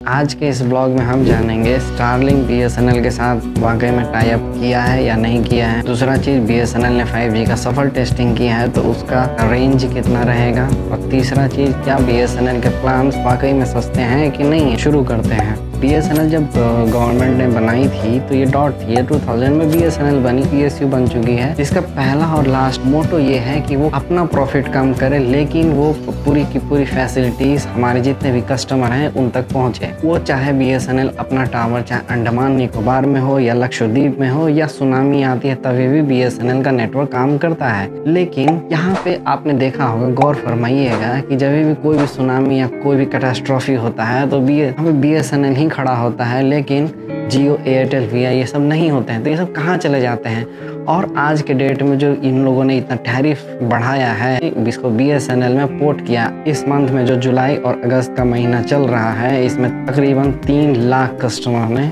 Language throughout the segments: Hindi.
आज के इस ब्लॉग में हम जानेंगे स्टारलिंक BSNL के साथ वाकई में टाई अप किया है या नहीं किया है। दूसरा चीज़, BSNL ने 5G का सफल टेस्टिंग किया है तो उसका रेंज कितना रहेगा। और तीसरा चीज़, क्या BSNL के प्लान्स वाकई में सस्ते हैं कि नहीं। शुरू करते हैं। BSNL जब गवर्नमेंट ने बनाई थी तो ये डॉट थी। 2000 में BSNL बनी, PSU बन चुकी है। इसका पहला और लास्ट मोटो ये है कि वो अपना प्रॉफिट कम करे लेकिन वो पूरी की पूरी फैसिलिटीज़ हमारे जितने भी कस्टमर हैं उन तक पहुँचे। वो चाहे BSNL अपना टावर चाहे अंडमान निकोबार में हो या लक्षद्वीप में हो या सुनामी आती है तभी भी BSNL का नेटवर्क काम करता है। लेकिन यहाँ पे आपने देखा होगा, गौर फरमाइएगा कि जब भी कोई भी सुनामी या कोई भी कैटास्ट्रॉफी होता है तो BSNL ही खड़ा होता है, लेकिन जियो, एयरटेल, वी ये सब नहीं होते हैं। तो ये सब कहाँ चले जाते हैं। और आज के डेट में जो इन लोगों ने इतना टैरिफ बढ़ाया है, इसको BSNL में पोर्ट किया। इस मंथ में जो जुलाई और अगस्त का महीना चल रहा है, इसमें तकरीबन 3 लाख कस्टमर ने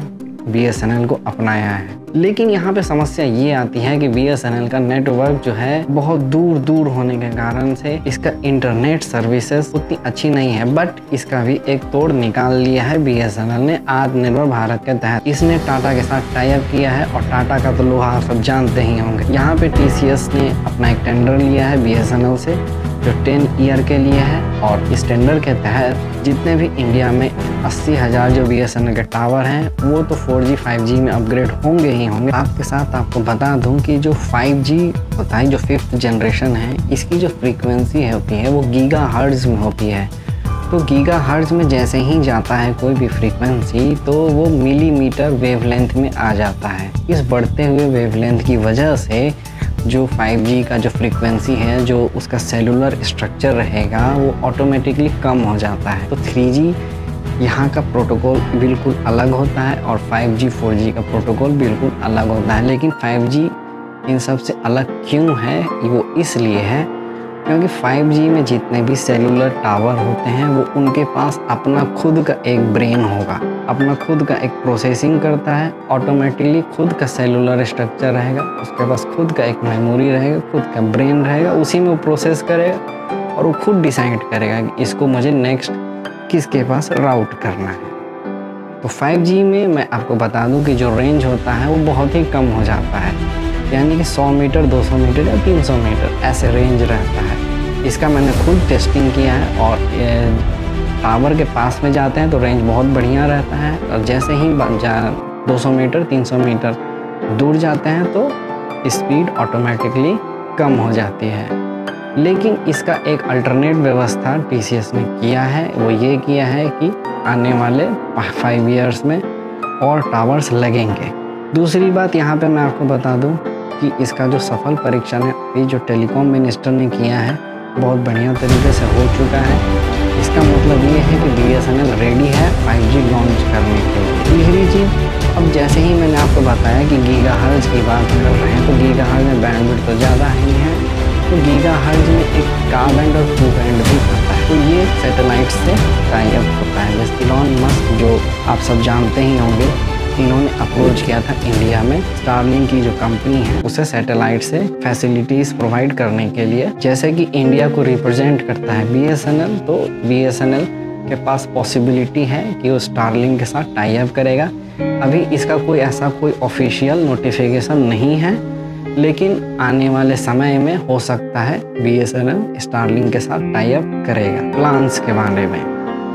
BSNL को अपनाया है। लेकिन यहाँ पे समस्या ये आती है कि BSNL का नेटवर्क जो है बहुत दूर दूर होने के कारण से इसका इंटरनेट सर्विसेज उतनी अच्छी नहीं है। बट इसका भी एक तोड़ निकाल लिया है BSNL ने आत्मनिर्भर भारत के तहत। इसने टाटा के साथ टाई अप किया है और टाटा का तो लोहा सब जानते ही होंगे। यहाँ पे TCS ने अपना एक टेंडर लिया है BSNL से जो 10 ईयर के लिए है। और इस टेंडर के तहत जितने भी इंडिया में 80,000 जो BSNL के टावर हैं वो तो 4G 5G में अपग्रेड होंगे ही होंगे। आपके साथ आपको बता दूं कि जो 5G होता है, जो 5th जनरेशन है, इसकी जो फ्रीक्वेंसी होती है वो गीगाहर्ट्ज़ में होती है। तो गीगाहर्ट्ज़ में जैसे ही जाता है कोई भी फ्रीक्वेंसी तो वो मिलीमीटर वेवलेंथ में आ जाता है। इस बढ़ते हुए वेवलेंथ की वजह से जो 5G का जो फ्रीक्वेंसी है, जो उसका सेलुलर स्ट्रक्चर रहेगा वो ऑटोमेटिकली कम हो जाता है। तो 3G यहाँ का प्रोटोकॉल बिल्कुल अलग होता है और 5G 4G का प्रोटोकॉल बिल्कुल अलग होता है। लेकिन 5G इन सब से अलग क्यों है, वो इसलिए है क्योंकि 5G में जितने भी सेलुलर टावर होते हैं वो उनके पास अपना खुद का एक ब्रेन होगा, अपना खुद का एक प्रोसेसिंग करता है। ऑटोमेटिकली खुद का सेलुलर स्ट्रक्चर रहेगा, उसके पास खुद का एक मेमोरी रहेगा, खुद का ब्रेन रहेगा, उसी में वो प्रोसेस करेगा और वो खुद डिसाइड करेगा कि इसको मुझे नेक्स्ट किसके पास राउट करना है। तो 5G में मैं आपको बता दूं कि जो रेंज होता है वो बहुत ही कम हो जाता है, यानी कि 100 मीटर, 200 मीटर या 300 मीटर ऐसे रेंज रहता है। इसका मैंने खुद टेस्टिंग किया है और टावर के पास में जाते हैं तो रेंज बहुत बढ़िया रहता है और जैसे ही 200 मीटर, 300 मीटर दूर जाते हैं तो स्पीड ऑटोमेटिकली कम हो जाती है। लेकिन इसका एक अल्टरनेट व्यवस्था TCS ने किया है। वो ये किया है कि आने वाले 5 ईयर्स में और टावर्स लगेंगे। दूसरी बात यहाँ पे मैं आपको बता दूँ कि इसका जो सफल परीक्षण है अभी जो टेलीकॉम मिनिस्टर ने किया है बहुत बढ़िया तरीके से हो चुका है। इसका मतलब ये है कि BSNL रेडी है 5G लॉन्च करने के लिए। तीसरी चीज़, अब जैसे ही मैंने आपको बताया कि गीगाहर्ट्ज़ की बात कर रहे हैं तो गीगाहर्ट्ज़ में बैंडविड्थ तो ज़्यादा ही है, तो गीगाहर्ट्ज़ में एक का बैंड और 2 बैंड भी होता है। तो ये सैटेलाइट से टाई अप होता है। जैसे इलॉन मस्क जो आप सब जानते ही होंगे, इन्होंने अप्रोच किया था इंडिया में स्टारलिंक की जो कंपनी है उसे सैटेलाइट से फैसिलिटीज़ प्रोवाइड करने के लिए। जैसे कि इंडिया को रिप्रेजेंट करता है BSNL, तो BSNL के पास पॉसिबिलिटी है कि वो स्टारलिंक के साथ टाई अप करेगा। अभी इसका कोई ऑफिशियल नोटिफिकेशन नहीं है, लेकिन आने वाले समय में हो सकता है BSNL स्टारलिंक के साथ टाई अप करेगा। प्लान्स के बारे में,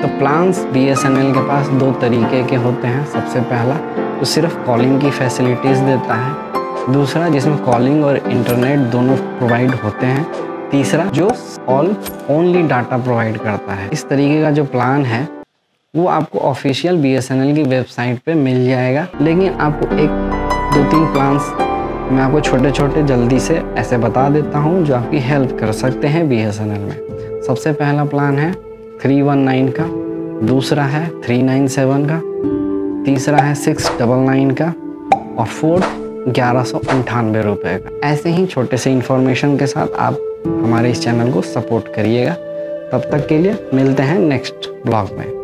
तो प्लान्स BSNL के पास 2 तरीके के होते हैं। सबसे पहला तो सिर्फ कॉलिंग की फैसिलिटीज़ देता है, दूसरा जिसमें कॉलिंग और इंटरनेट दोनों प्रोवाइड होते हैं, तीसरा जो कॉल ओनली डाटा प्रोवाइड करता है। इस तरीके का जो प्लान है वो आपको ऑफिशियल BSNL की वेबसाइट पे मिल जाएगा। लेकिन आपको 1-2-3 प्लान्स मैं आपको छोटे छोटे जल्दी से ऐसे बता देता हूँ जो आपकी हेल्प कर सकते हैं BSNL में। सबसे पहला प्लान है 319 का, दूसरा है 397 का, तीसरा है 699 का और फोर्थ 1198 रुपये का। ऐसे ही छोटे से इन्फॉर्मेशन के साथ आप हमारे इस चैनल को सपोर्ट करिएगा। तब तक के लिए मिलते हैं नेक्स्ट ब्लॉग में।